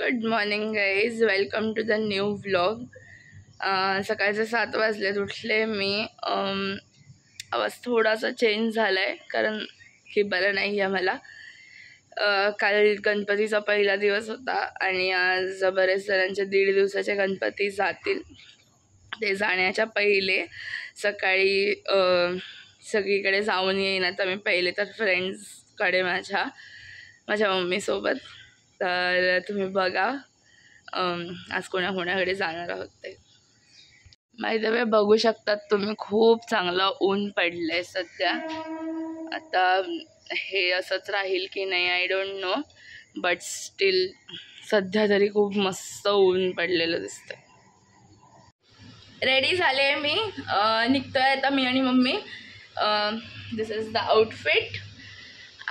Good morning guys, welcome to the new vlog. सकाळचे 7 वाजलेत, उठले मी. आवाज थोडासा चेंज झाला आहे कारण की बरं नाही आहे मला. काल गणपतीचा पहिला दिवस होता आणि आज बरेच जणांचे 1.5 दिवसाचे गणपती जातील. ते जाण्याच्या पहिले सकाळी सगळीकडे जाऊन येईन. आता मी पहिले तर फ्रेंड्सकडे माझ्या मम्मीसोबत. तर तुम्ही बघा आज कोणाकोणाकडे जाणार आहोत ते. बाय द वे बघू शकतात तुम्ही, खूप चांगलं ऊन पडलं आहे सध्या. आता हे असंच राहील की नाही I don't know, but still सध्या तरी खूप मस्त ऊन पडलेलं दिसतंय. रेडी झाले मी, निघतोय आता मी आणि mummy. This is the outfit.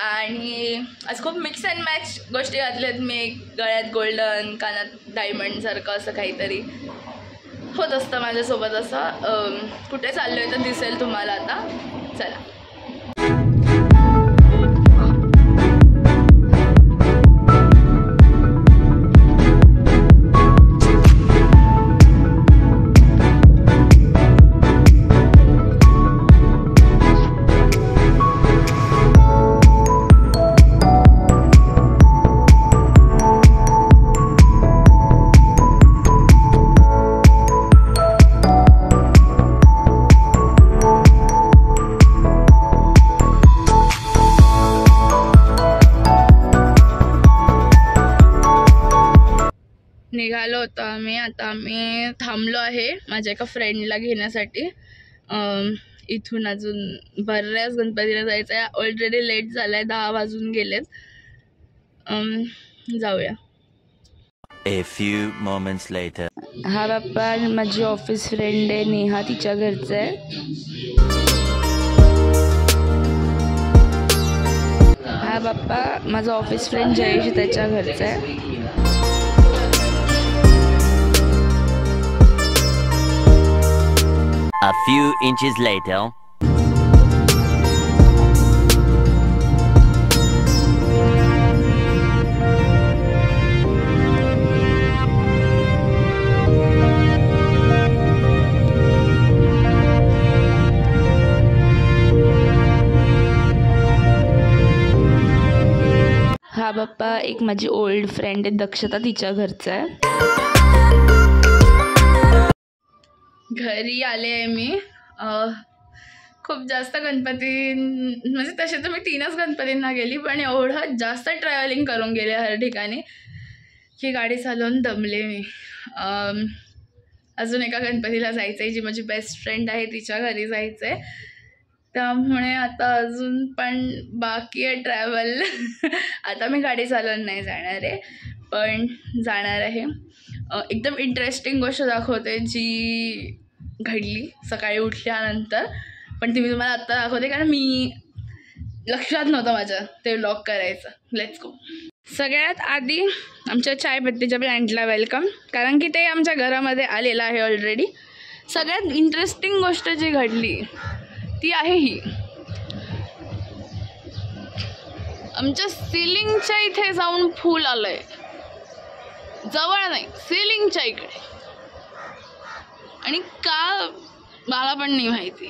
आणि आज खूप मिक्स अँड मॅच गोष्टी घातल्यात मी. गळ्यात गोल्डन, कानात डायमंड सारखं असं काहीतरी होत असतं माझ्यासोबत. असं कुठे चाललोय तर दिसेल तुम्हाला आता. चला. निघालो होतो आम्ही. आता आम्ही थांबलो आहे माझ्या एका फ्रेंडला घेण्यासाठी. इथून अजून बऱ्याच गणपतीला जायचं आहे. ऑलरेडी लेट झाला आहे, 10 वाजून गेलेत. जाऊया. A few moments later. हा बाप्पा माझी ऑफिस फ्रेंड आहे नेहा, तिच्या घरचं आहे. हा बाप्पा माझा ऑफिस फ्रेंड जयेश, त्याच्या घरचं आहे. A few inches later. हा बाप्पा एक माझी ओल्ड फ्रेंड आहे दक्षता, तिच्या घरचं आहे. घरी आले आहे मी. खूप जास्त गणपती, म्हणजे तसे तर मी 3च गणपतींना गेली, पण एवढं जास्त ट्रॅव्हलिंग करून गेले हर ठिकाणी की गाडी चालवून दमले मी. अजून एका गणपतीला जायचं आहे, जी माझी बेस्ट फ्रेंड आहे तिच्या घरी जायचं आहे. त्यामुळे आता अजून पण बाकी आहे ट्रॅव्हल. आता मी गाडी चालवून नाही जाणार आहे, पण जाणार आहे. एकदम इंटरेस्टिंग गोष्ट दाखवते जी घडली सकाळी उठल्यानंतर, पण ती मी तुम्हाला आत्ता दाखवते कारण मी लक्षात नव्हतं माझं ते व्लॉग करायचं. Let's go. सगळ्यात आधी आमच्या चायपत्तीच्या प्लॅन्टला वेलकम, कारण की ते आमच्या घरामध्ये आलेलं आहे ऑलरेडी. सगळ्यात इंटरेस्टिंग गोष्ट जी घडली ती आहे ही. आमच्या सिलिंगच्या इथे जाऊन फूल आलंय, जवळ नाही, सिलिंगच्या इकडे. आणि का मला पण नाही माहिती.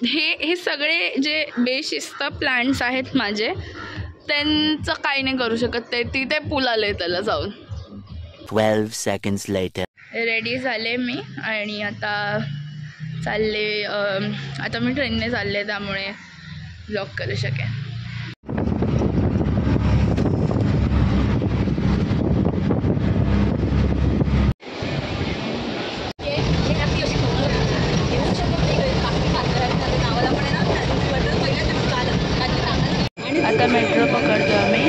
हे सगळे जे बेशिस्त प्लांट्स आहेत माझे, त्यांचं काही नाही करू शकत ते. तिथे फूल आलंय त्याला जाऊन. 12 seconds later. रेडी झाले मी आणि आता चालले. आता मी ट्रेनने चालले, त्यामुळे ब्लॉग करू शकेन. आता मेट्रो पकडतो आम्ही.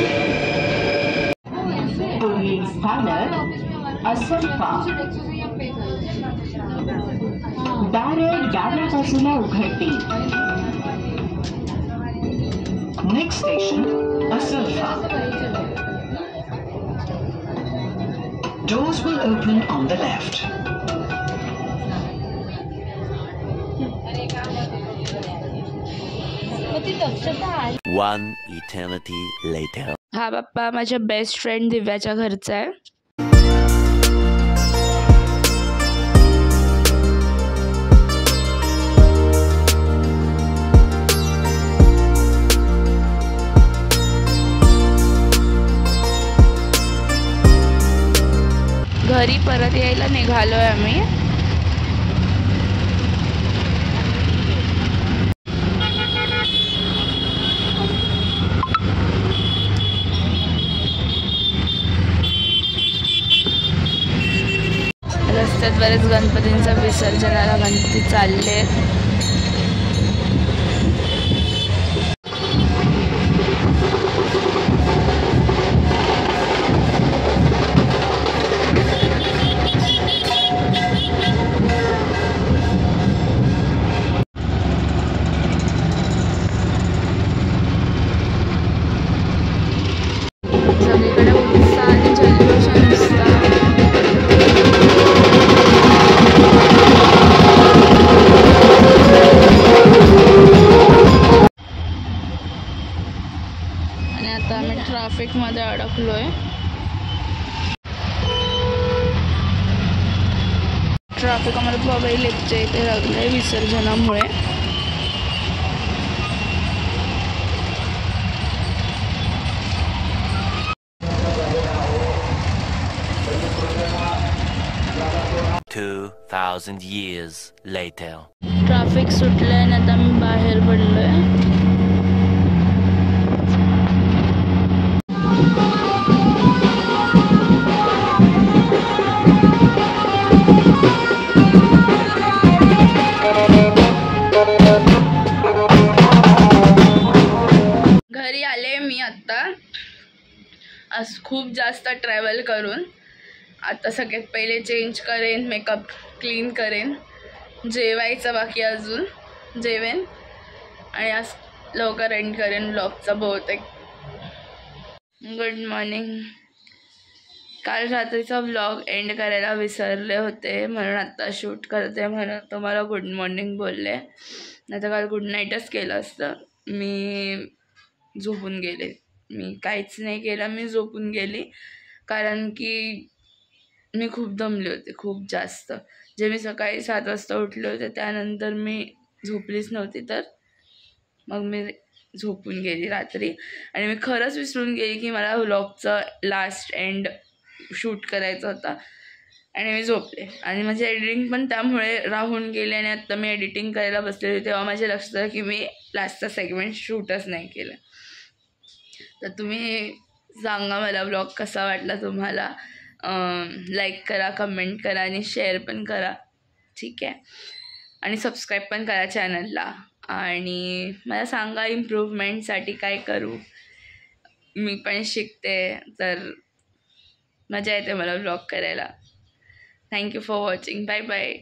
बॅरेल डाव्या बाजूला उघडते. Next station Asalpha. Doors will open on the left. One eternity later. हा बाप्पा माझ्या बेस्ट फ्रेंड दिव्याच्या घरचा आहे. घरी परत यायला निघालोय आम्ही. रस्त्यात बरेच गणपतींच्या विसर्जनाला गणपती चालले. सगळीकडे उत्साह आणि जल्लोष नुसता. आणि आता आम्ही ट्रॅफिक मध्ये अडकलोय. ट्रॅफिक आम्हाला बघायला लेकच्या इथे लागलंय विसर्जनामुळे. $2,000 years later. ट्रॅफिक सुटलंय आणि आता मी बाहेर पडलोय. घरी आले मी आता. आज खूप जास्त ट्रॅव्हल करून. आता सगळ्यात पहिले चेंज करेन, मेकअप क्लीन करेन, जेवायचं बाकी अजून, जेवेन आणि आज लवकर एंड करेन ब्लॉगचा बहुतेक. Good morning. काल रात्रीचा ब्लॉग एंड करायला विसरले होते म्हणून आत्ता शूट करते म्हणून तुम्हाला गुड मॉर्निंग बोलले. नाही तर काल गुड नाईटच केलं असतं. मी झोपून गेले. मी काहीच नाही केलं, मी झोपून गेली कारण की मी खूप दमले होते, खूप जास्त. जे मी सकाळी 7 वाजता उठले होते त्यानंतर मी झोपलीच नव्हती, तर मग मी झोपून गेली रात्री. आणि मी खरंच विसरून गेली की मला व्लॉगचं लास्ट एंड शूट करायचा होता आणि मी झोपले. आणि माझी एडिटिंग पण त्यामुळे राहून गेली. आणि आत्ता मी एडिटिंग करायला बसलेली तेव्हा माझ्या लक्षात आलं की मी लास्टचा सेगमेंट शूटच नाही केलं. तर तुम्ही सांगा मला व्लॉग कसा वाटला तुम्हाला. लाईक करा, कमेंट करा आणि शेअर पण करा, ठीक आहे. आणि सबस्क्राईब पण करा चॅनलला. आणि मला सांगा इम्प्रूव्हमेंटसाठी काय करू. मी पण शिकते, तर मजा येते मला व्लॉग करायला. Thank you for watching. Bye bye.